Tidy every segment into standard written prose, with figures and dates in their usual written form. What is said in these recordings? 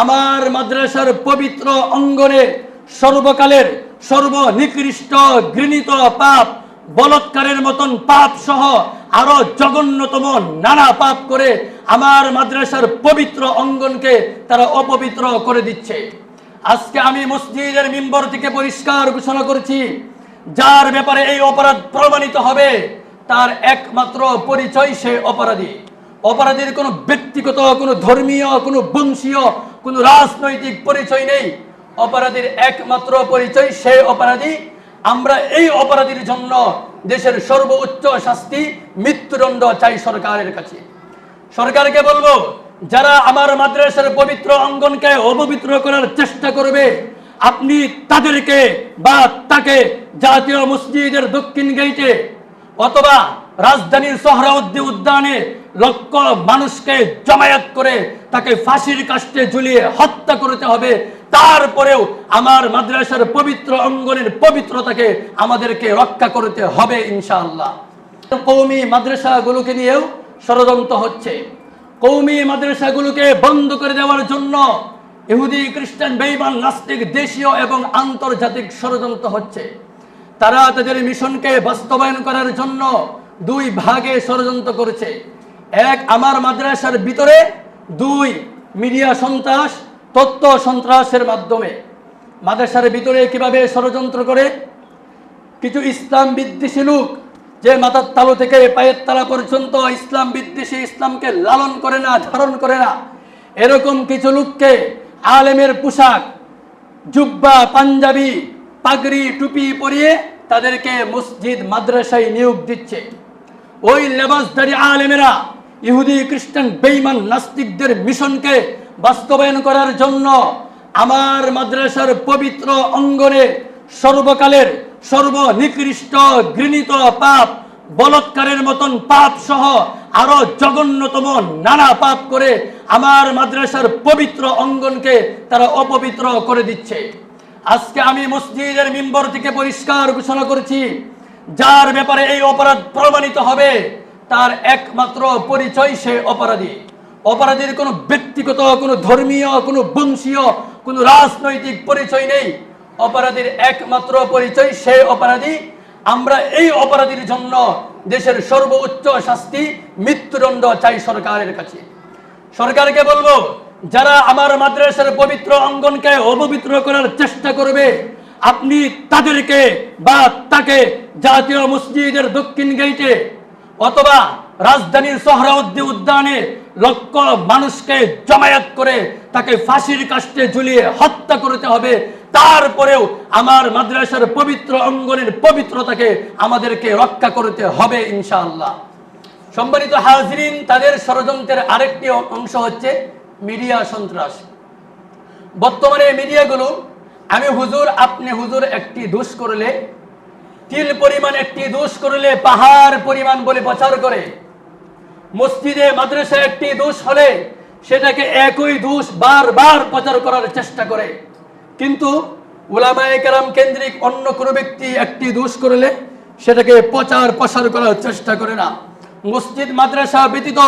আমার মাদ্রাসার পবিত্র অঙ্গনে সর্বকালের সর্বনিকৃষ্ট ঘৃণিত পাপ, বলৎকারের মতন পাপ সহ আরো জঘন্যতম নানা পাপ করে আমার মাদ্রাসার পবিত্র অঙ্গনকে তারা অপবিত্র করে দিচ্ছে। আজকে আমি মসজিদের মিম্বর থেকে পরিষ্কার ঘোষণা করছি, যার ব্যাপারে এই অপরাধ প্রমাণিত হবে তার একমাত্র পরিচয় সে অপরাধী। অপরাধীর কোনো ব্যক্তিগত, কোনো ধর্মীয়, কোনো বংশীয়, কোনো রাজনৈতিক পরিচয় নেই। অপরাধীর একমাত্র পরিচয় সে অপরাধী। আমরা এই অপরাধীর জন্য দেশের সর্বোচ্চ শাস্তি মৃত্যুদণ্ড চাই সরকারের কাছে। সরকারকে বলবো, যারা আমার মাদ্রাসার পবিত্র অঙ্গনকে অপবিত্র করার চেষ্টা করবে, আপনি তাদেরকে বা তাকে জাতীয় মসজিদের দক্ষিণ গেইটে অথবা রাজধানীর সোহরাওয়ার্দী উদ্যানে লক্ষ মানুষকে জমায়েত করে তাকে ফাঁসির কাস্টে ঝুলিয়ে হত্যা করতে হবে। তারপরেও আমার মাদ্রাসার পবিত্র অঙ্গনের পবিত্রতাকে আমাদেরকে রক্ষা করতে হবে ইনশাআল্লাহ। কওমি মাদ্রাসাগুলোকে নিয়েও ষড়যন্ত্র হচ্ছে। কওমি মাদ্রাসাগুলোকে বন্ধ করে দেওয়ার জন্য ইহুদি, খ্রিস্টান, বেঈমান, নাস্তিক দেশীয় এবং আন্তর্জাতিক ষড়যন্ত্র হচ্ছে। তারা তাদের মিশনকে বাস্তবায়ন করার জন্য দুই ভাগে ষড়যন্ত্র করেছে। এক, আমার মাদ্রাসার ভিতরে; দুই, মিডিয়া সন্ত্রাস, তথ্য সন্ত্রাসের মাধ্যমে। মাদ্রাসার ভিতরে কিভাবে ষড়যন্ত্র করে? কিছু ইসলাম বিদ্বেষী লোক, যে মাথার তালু থেকে পায়ের তালা পর্যন্ত ইসলাম বিদ্বেষী, ইসলামকে লালন করে না, ধারণ করে না, এরকম কিছু লোককে আলেমের পোশাক, জুব্বা, পাঞ্জাবি, পাগড়ি, টুপি পরিয়ে তাদেরকে মসজিদ মাদ্রাসায় নিয়োগ দিচ্ছে। ওই লেবাসধারী আলেমেরা ইহুদি, খ্রিস্টান, বেঈমান, নাস্তিকদের মিশনকে বাস্তবায়ন করার জন্য আমার মাদ্রাসার পবিত্র অঙ্গনে সর্বকালের সর্বনিকৃষ্ট ঘৃণিত পাপ, বলৎকারের মতন পাপ সহ আরো জঘন্যতম নানা পাপ করে আমার মাদ্রাসার পবিত্র অঙ্গনকে তারা অপবিত্র করে দিচ্ছে। আজকে আমি মসজিদের মিম্বর থেকে পরিষ্কার ঘোষণা করছি, যার ব্যাপারে এই অপরাধ প্রমাণিত হবে তার একমাত্র পরিচয় সে অপরাধী। অপরাধীর কোনো ব্যক্তিগত, কোনো ধর্মীয়, কোনো বংশীয়, কোনো রাজনৈতিক পরিচয় নেই। অপরাধীর একমাত্র পরিচয় সে অপরাধী। আমরা এই অপরাধীর জন্য দেশের সর্বোচ্চ শাস্তি মৃত্যুদণ্ড চাই সরকারের কাছে। সরকারকে বলবো, যারা আমার মাদ্রাসার পবিত্র অঙ্গনকে অপবিত্র করার চেষ্টা করবে, আপনি তাদেরকে বা তাকে জাতীয় মসজিদের দক্ষিণ গেইটে অথবা রাজধানীর সোহরাওয়ার্দী উদ্যানে লক্ষ মানুষকে জমায়েত করে তাকে ফাঁসির কাস্টে ঝুলিয়ে হত্যা করতে হবে। তারপরেও আমার মাদ্রাসার পবিত্র অঙ্গনের পবিত্রতাকে আমাদেরকে রক্ষা করতে হবে ইনশাআল্লাহ। সম্মানিত হাজরিন, তাদের ষড়যন্ত্রের আরেকটি অংশ হচ্ছে মিডিয়া সন্ত্রাস। বর্তমানে মিডিয়াগুলো আমি হুজুর, আপনি হুজুর একটি দোষ করলে, তিল পরিমাণ একটি দোষ করলে পাহাড় পরিমাণ বলে প্রচার করে। মসজিদে মাদ্রাসায় একটি দোষ হলে সেটাকে একই দোষ বারবার প্রচার করার চেষ্টা করে। কিন্তু উলামায়ে কেরাম কেন্দ্রিক অন্য কোনো ব্যক্তি একটি দোষ করলে সেটাকে প্রচার প্রসার করার চেষ্টা করে না। মসজিদ মাদ্রাসা ব্যতীত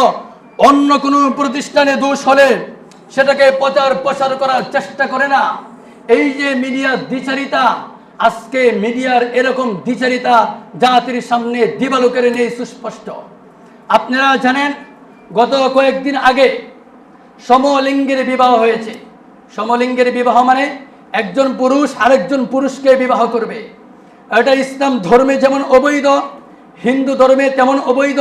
অন্য কোনো প্রতিষ্ঠানে দোষ হলে সেটাকে প্রচার প্রসার করার চেষ্টা করে না। এই যে মিডিয়ার দ্বিচারিতা, আজকে মিডিয়ার এরকম দ্বিচারিতা জাতির সামনে দিবালোকের নেই সুস্পষ্ট। আপনারা জানেন, গত কয়েকদিন আগে সমলিঙ্গের বিবাহ হয়েছে। সমলিঙ্গের বিবাহ মানে একজন পুরুষ আরেকজন পুরুষকে বিবাহ করবে। এটা ইসলাম ধর্মে যেমন অবৈধ, হিন্দু ধর্মে তেমন অবৈধ,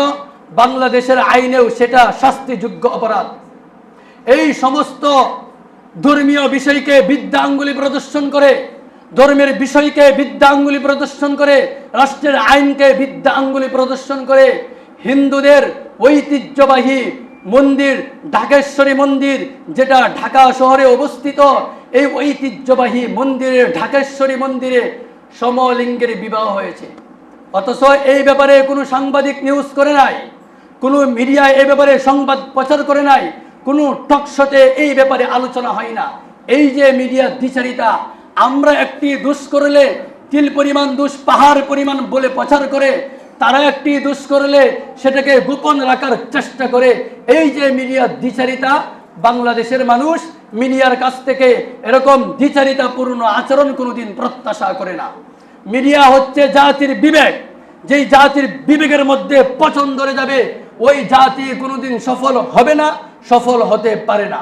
বাংলাদেশের আইনেও সেটা শাস্তিযোগ্য অপরাধ। এই সমস্ত ধর্মীয় বিষয়কে বিদ্যা আঙ্গুলি প্রদর্শন করে, ধর্মের বিষয়কে বিদ্যা আঙ্গুলি প্রদর্শন করে, রাষ্ট্রের আইনকে বিদ্যা আঙ্গুলি প্রদর্শন করে হিন্দুদের ঐতিহ্যবাহী মন্দির ঢাকেশ্বরী মন্দির, যেটা ঢাকা শহরে অবস্থিত, এই ঐতিহ্যবাহী মন্দিরে, ঢাকেশ্বরী মন্দিরে সমলিঙ্গের বিবাহ হয়েছে। অথচ এই ব্যাপারে কোনো সাংবাদিক নিউজ করে নাই, কোনো মিডিয়া এই ব্যাপারে সংবাদ প্রচার করে নাই, কোনো টকশোতে এই ব্যাপারে আলোচনা হয় না। এই যে মিডিয়ার দ্বিচারিতা, আমরা একটি দোষ করলে তিল পরিমাণ দোষ পাহাড় পরিমাণ বলে প্রচার করে, তারা একটি দোষ করলে সেটাকে গোপন রাখার চেষ্টা করে। এই যে মিডিয়ার দ্বিচারিতা, বাংলাদেশের মানুষ মিডিয়ার কাছ থেকে এরকম দ্বিচারিতাপূর্ণ আচরণ কোনোদিন প্রত্যাশা করে না। মিডিয়া হচ্ছে জাতির বিবেক, যেই জাতির বিবেকের মধ্যে পছন্দ ধরে যাবে ওই জাতি কোনোদিন সফল হবে না, সফল হতে পারে না।